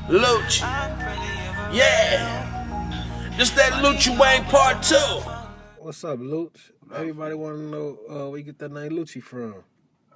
Luci. Yeah. This that Luci Wayne part 2. What's up, Luch? Everybody want to know where you get that name Lucci from.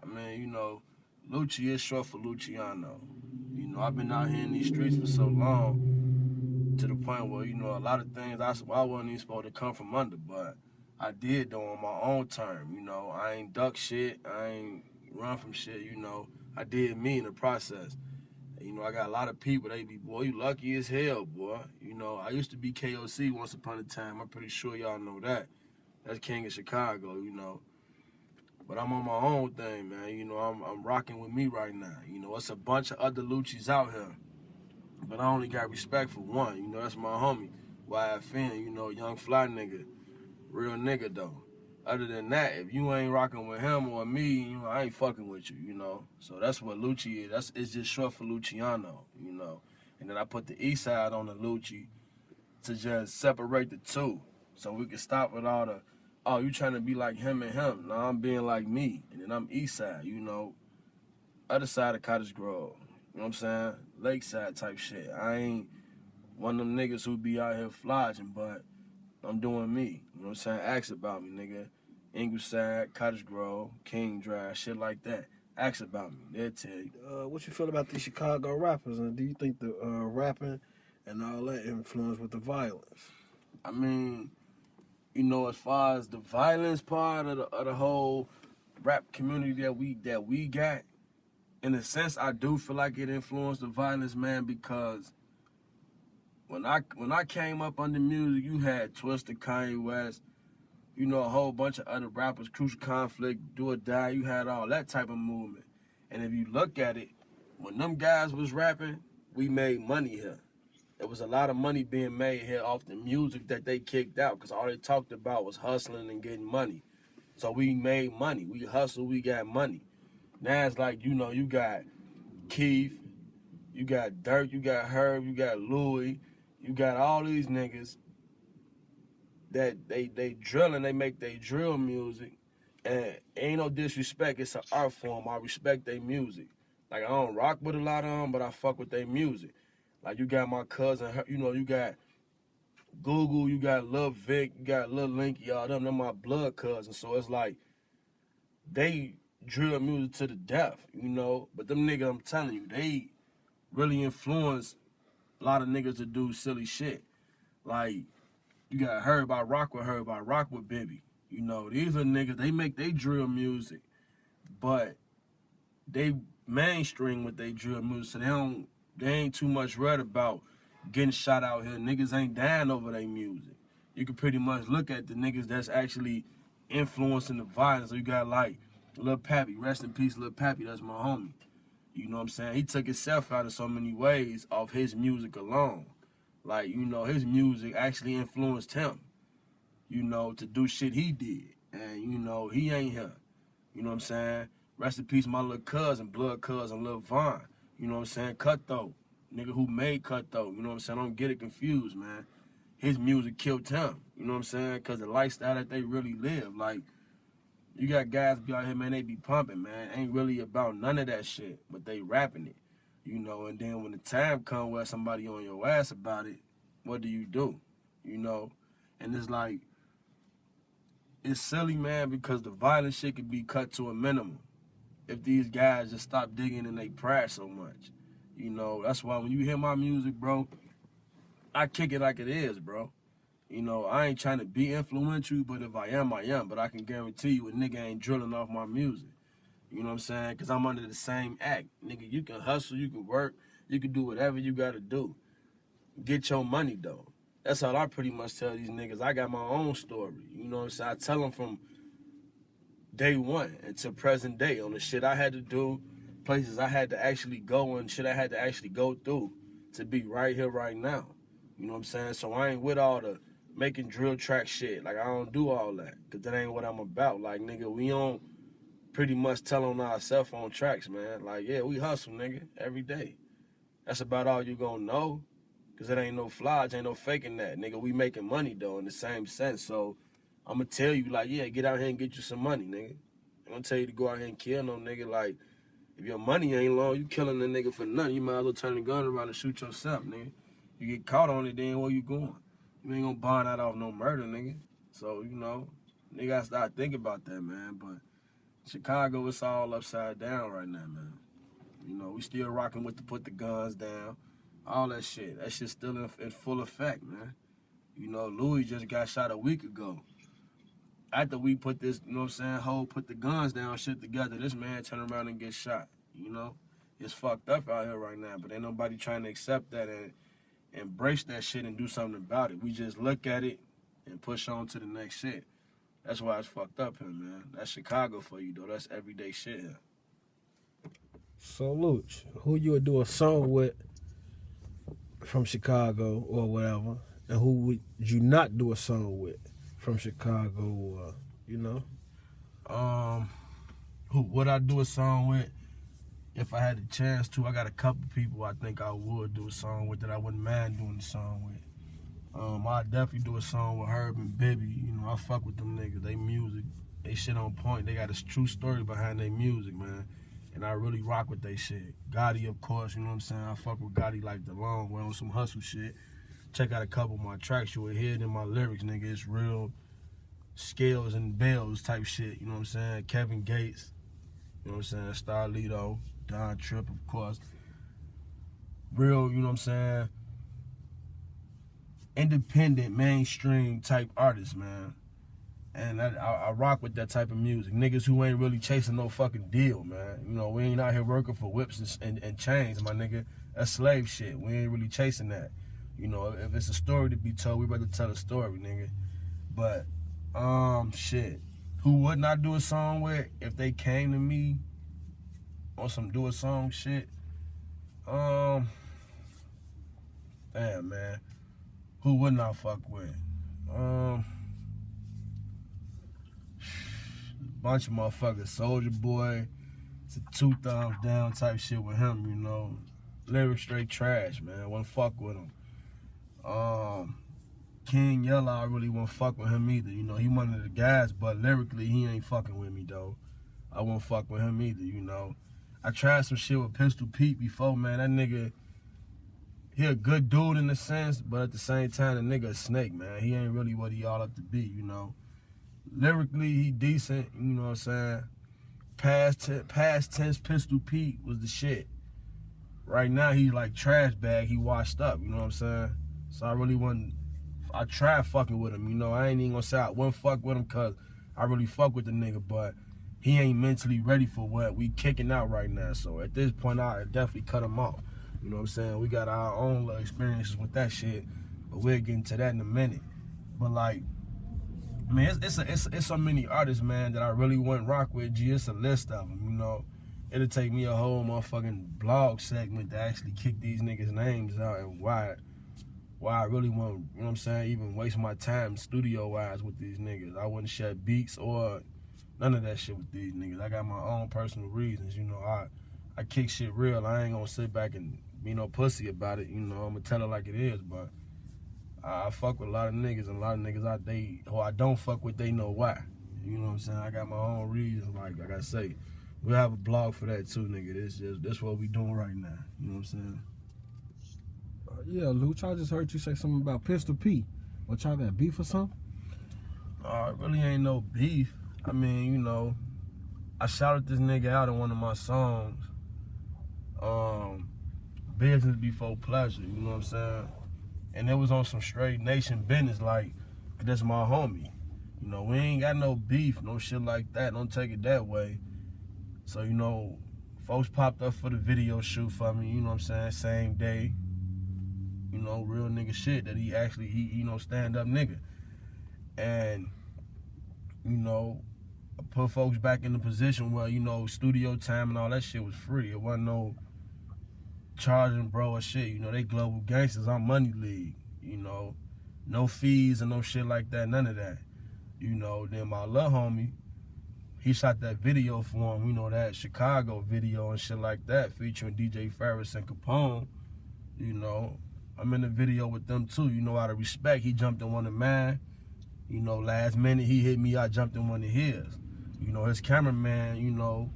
I mean, Luci is short for Luciano. I've been out here in these streets for so long to the point where, a lot of things I wasn't even supposed to come from under, but I did though on my own term. I ain't duck shit. I ain't run from shit, I did me in the process. I got a lot of people, they be, boy, you lucky as hell, boy. I used to be KOC once upon a time. I'm pretty sure y'all know that. That's King of Chicago. But I'm on my own thing, man. I'm rocking with me right now. It's a bunch of other Luchis out here. But I only got respect for one. That's my homie. YFN, young fly nigga. Real nigga, though. Other than that, if you ain't rocking with him or me, I ain't fucking with you. So that's what Luci is. It's just short for Luciano. And then I put the east side on the Luci to just separate the two. So we can stop with all the, oh, you trying to be like him and him. No, I'm being like me. And then I'm east side, other side of Cottage Grove. You know what I'm saying? Lakeside type shit. I ain't one of them niggas who be out here flogging, but I'm doing me. You know what I'm saying? Ask about me, nigga. Ingleside, Cottage Grove, King Drive, shit like that. Ask about me. They'll tell you. What you feel about these Chicago rappers, and do you think the rapping and all that influence with the violence? I mean, as far as the violence part of the whole rap community that we got, in a sense, I do feel like it influenced the violence, man, because when I came up under music, you had Twista, Kanye West, a whole bunch of other rappers, Crucial Conflict, Do or Die. You had all that type of movement. And if you look at it, when them guys was rapping, we made money here. There was a lot of money being made here off the music that they kicked out, because all they talked about was hustling and getting money. So we made money. We hustled, we got money. Now it's like, you got Keith, you got Dirk, you got Herb, you got Louis, you got all these niggas that they drill and they make they drill music. And ain't no disrespect, it's an art form. I respect their music. Like, I don't rock with a lot of them, but I fuck with their music. Like, you got my cousin, you got Google, you got Lil Vic, you got Lil Linky, all them, they're my blood cousins. So it's like, they drill music to the death, But them niggas, I'm telling you, they really influence a lot of niggas to do silly shit. Like, you got Herb, I rock with Bibby. These are niggas, they drill music, but they mainstream with they drill music, so they ain't too much worried about getting shot out here. Niggas ain't dying over their music. You can pretty much look at the niggas that's actually influencing the violence. So you got like Lil Pappy, rest in peace, Lil Pappy, that's my homie. You know what I'm saying? He took himself out in so many ways off his music alone. Like, his music actually influenced him, to do shit he did. And, he ain't here. You know what I'm saying? Rest in peace, my little cousin, blood cousin, Lil Vaughn. You know what I'm saying? Cutthroat. Nigga who made Cutthroat. You know what I'm saying? Don't get it confused, man. His music killed him. You know what I'm saying? Because the lifestyle that they really live. Like, you got guys be out here, man, they be pumping, man. Ain't really about none of that shit, but they rapping it. And then when the time come where somebody on your ass about it, what do? And it's like, it's silly, man, because the violent shit could be cut to a minimum if these guys just stop digging in their pride so much. That's why when you hear my music, bro, I kick it like it is, bro. I ain't trying to be influential, but if I am, I am. But I can guarantee you a nigga ain't drilling off my music. You know what I'm saying? Because I'm under the same act. Nigga, you can hustle, you can work, you can do whatever you got to do. Get your money, though. That's all I pretty much tell these niggas. I got my own story. You know what I'm saying? I tell them from day one until present day on the shit I had to do, places I had to actually go, and shit I had to actually go through to be right here, right now. You know what I'm saying? So I ain't with all the making drill track shit. Like, I don't do all that, because that ain't what I'm about. Like, nigga, we don't pretty much tell on our cell phone tracks, man. Like, yeah, we hustle, nigga, every day. That's about all you gonna know, because it ain't no flodge, ain't no faking that. Nigga, we making money, though, in the same sense. So I'm gonna tell you, like, yeah, get out here and get you some money, nigga. I'm gonna tell you to go out here and kill no nigga. Like, If your money ain't long, you killing a nigga for nothing. You might as well turn the gun around and shoot yourself, nigga. You get caught on it, then where you going? You ain't gonna bond that off no murder, nigga. So, you know, nigga gotta start thinking about that, man. But Chicago, it's all upside down right now, man. You know, we still rocking with the put the guns down, all that shit. That shit's still in full effect, man. You know, Louis just got shot a week ago. After we put this, you know what I'm saying, put the guns down, shit together, this man turn around and get shot, you know? It's fucked up out here right now, but ain't nobody trying to accept that and embrace that shit and do something about it. We just look at it and push on to the next shit. That's why it's fucked up here, man. That's Chicago for you, though. That's everyday shit here. So, Luch, who you would do a song with from Chicago or whatever, and who would you not do a song with from Chicago or, you know? Who would I do a song with? If I had the chance to, I got a couple people I think I would do a song with that I wouldn't mind doing the song with. I'd definitely do a song with Herb and Bibby. You know, I fuck with them niggas. They music, they shit on point. They got a true story behind their music, man. And I really rock with they shit. Gotti, of course, you know what I'm saying? I fuck with Gotti like the long way on some hustle shit. Check out a couple of my tracks. You will hear it in my lyrics, nigga. It's real scales and bells type shit, you know what I'm saying? Kevin Gates, you know what I'm saying? Starlito, Don Tripp, of course. Real, you know what I'm saying? Independent, mainstream type artists, man. And I rock with that type of music. Niggas who ain't really chasing no fucking deal, man. You know, we ain't out here working for whips and chains, my nigga. That's slave shit. We ain't really chasing that. You know, if it's a story to be told, we better tell a story, nigga. But, shit. Who would not do a song with if they came to me on some do a song shit? Damn, man. Who would not fuck with? Bunch of motherfuckers. Soulja Boy, it's a 2 thumbs down type shit with him, you know. Lyrics straight trash, man. Wouldn't fuck with him. King Yella, I really won't fuck with him either. You know, he one of the guys, but lyrically, he ain't fucking with me, though. I won't fuck with him either, you know. I tried some shit with Pistol Pete before, man. That nigga, he a good dude in a sense, but at the same time, the nigga a snake, man. He ain't really what he all up to be, you know. Lyrically, he decent, you know what I'm saying? Past tense Pistol Pete was the shit. Right now, he like trash bag. He washed up, you know what I'm saying? So I really wasn't, I tried fucking with him, you know. I ain't even gonna say I wouldn't fuck with him because I really fuck with the nigga, but he ain't mentally ready for what we kicking out right now. So at this point, I definitely cut him off. You know what I'm saying? We got our own little experiences with that shit, but we'll get into that in a minute. But like, man, it's so many artists, man, that I really wouldn't rock with. Gee, it's a list of them, you know. It'll take me a whole motherfucking blog segment to actually kick these niggas' names out and why I really won't, you know what I'm saying, even waste my time studio-wise with these niggas. I wouldn't share beats or none of that shit with these niggas. I got my own personal reasons, you know. I kick shit real. I ain't gonna sit back and be no pussy about it, you know. I'm gonna tell it like it is, but I fuck with a lot of niggas, and a lot of niggas who I don't fuck with, they know why. You know what I'm saying? I got my own reasons, like I say. We'll have a blog for that too, nigga. That's what we doing right now. You know what I'm saying? Yeah, Luch, I just heard you say something about Pistol P. What, y'all got beef or something? It really ain't no beef. I mean, you know, I shouted this nigga out in one of my songs. Business before pleasure, you know what I'm saying? And it was on some straight nation business, like, that's my homie. You know, we ain't got no beef, no shit like that. Don't take it that way. So, you know, folks popped up for the video shoot for me, you know what I'm saying, same day. You know, real nigga shit that he you know, stand up nigga. And, you know, I put folks back in the position where, you know, studio time and all that shit was free. It wasn't no charging bro or shit. You know, they global gangsters. I'm Money League, you know. No fees and no shit like that, none of that. You know, then my little homie, he shot that video for him, you know, that Chicago video and shit like that, featuring DJ Ferris and Capone. You know, I'm in the video with them too. You know, out of respect, he jumped in one of mine. You know, last minute he hit me, I jumped in one of his. You know, his cameraman, you know,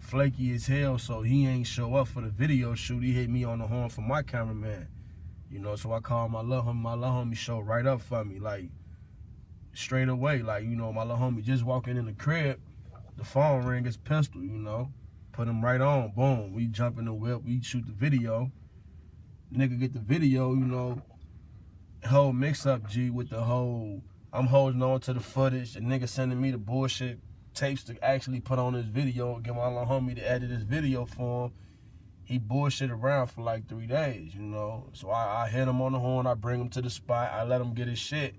flaky as hell, so he ain't show up for the video shoot. He hit me on the horn for my cameraman. You know, so I called my little homie showed right up for me, like, straight away. Like, you know, my little homie just walking in the crib, the phone ring, his pistol, you know. Put him right on, boom. We jump in the whip, we shoot the video. Nigga get the video, you know, whole mix-up, G, with the whole, I'm holding on to the footage, the nigga sending me the bullshit tapes to actually put on his video, get my little homie to edit his video for him. He bullshit around for like 3 days, you know. So I hit him on the horn, I bring him to the spot, I let him get his shit.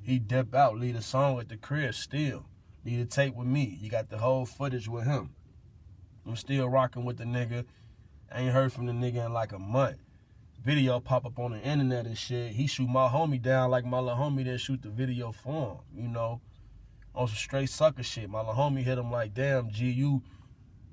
He dip out, leave the song at the crib still. Leave the tape with me. You got the whole footage with him. I'm still rocking with the nigga. I ain't heard from the nigga in like a month. Video pop up on the internet and shit. He shoot my homie down like my little homie didn't shoot the video for him, you know. On some straight sucker shit. My little homie hit him like, damn, G, you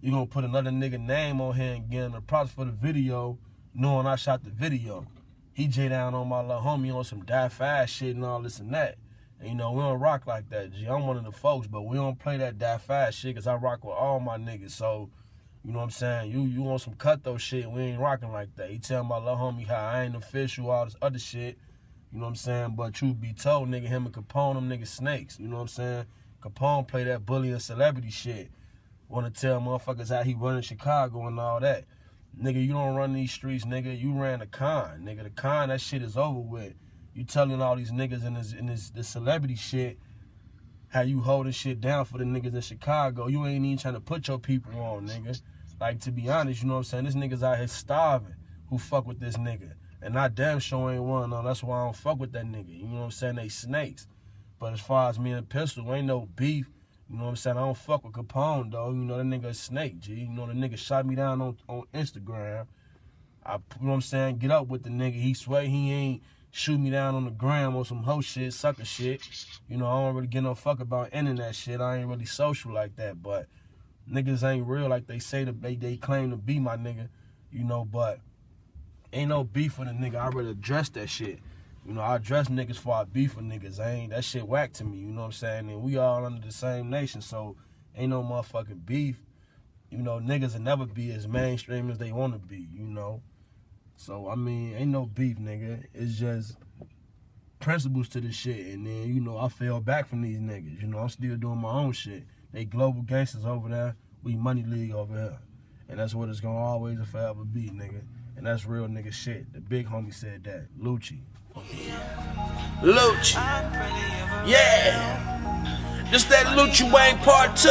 gonna put another nigga name on here and get him the props for the video, knowing I shot the video. He J down on my little homie on some die fast shit and all this and that. And you know, we don't rock like that, G. I'm one of the folks, but we don't play that die fast shit because I rock with all my niggas. So, you know what I'm saying? You on some cutthroat shit, we ain't rocking like that. He tell my little homie how I ain't official, all this other shit. You know what I'm saying? But truth be told, nigga, him and Capone, them niggas snakes. You know what I'm saying? Capone play that bullying celebrity shit. Want to tell motherfuckers how he running Chicago and all that. Nigga, you don't run these streets, nigga. You ran the con. Nigga, the con, that shit is over with. You telling all these niggas in this celebrity shit how you holding shit down for the niggas in Chicago. You ain't even trying to put your people on, nigga. Like, to be honest, you know what I'm saying? This nigga's out here starving who fuck with this nigga. And I damn sure ain't one, no. That's why I don't fuck with that nigga. You know what I'm saying? They snakes. But as far as me and Pistol, ain't no beef. You know what I'm saying? I don't fuck with Capone, though. You know, that nigga a snake, G. You know, the nigga shot me down on Instagram. You know what I'm saying? Get up with the nigga. He swear he ain't shoot me down on the gram or some hoe shit, sucker shit. You know, I don't really give no fuck about internet shit. I ain't really social like that. But niggas ain't real like they say that they claim to be, my nigga. You know, but ain't no beef with a nigga. I really address that shit. You know, I address niggas before I beef with niggas. That shit whack to me, you know what I'm saying? And we all under the same nation, so ain't no motherfucking beef. You know, niggas will never be as mainstream as they want to be, you know? So, I mean, ain't no beef, nigga. It's just principles to this shit. And then, you know, I fell back from these niggas. You know, I'm still doing my own shit. They global gangsters over there. We money league over here. And that's what it's gonna always and forever be, nigga. And that's real nigga shit. The big homie said that. Luci. Luci. Yeah. This that Luci Wayne part 2.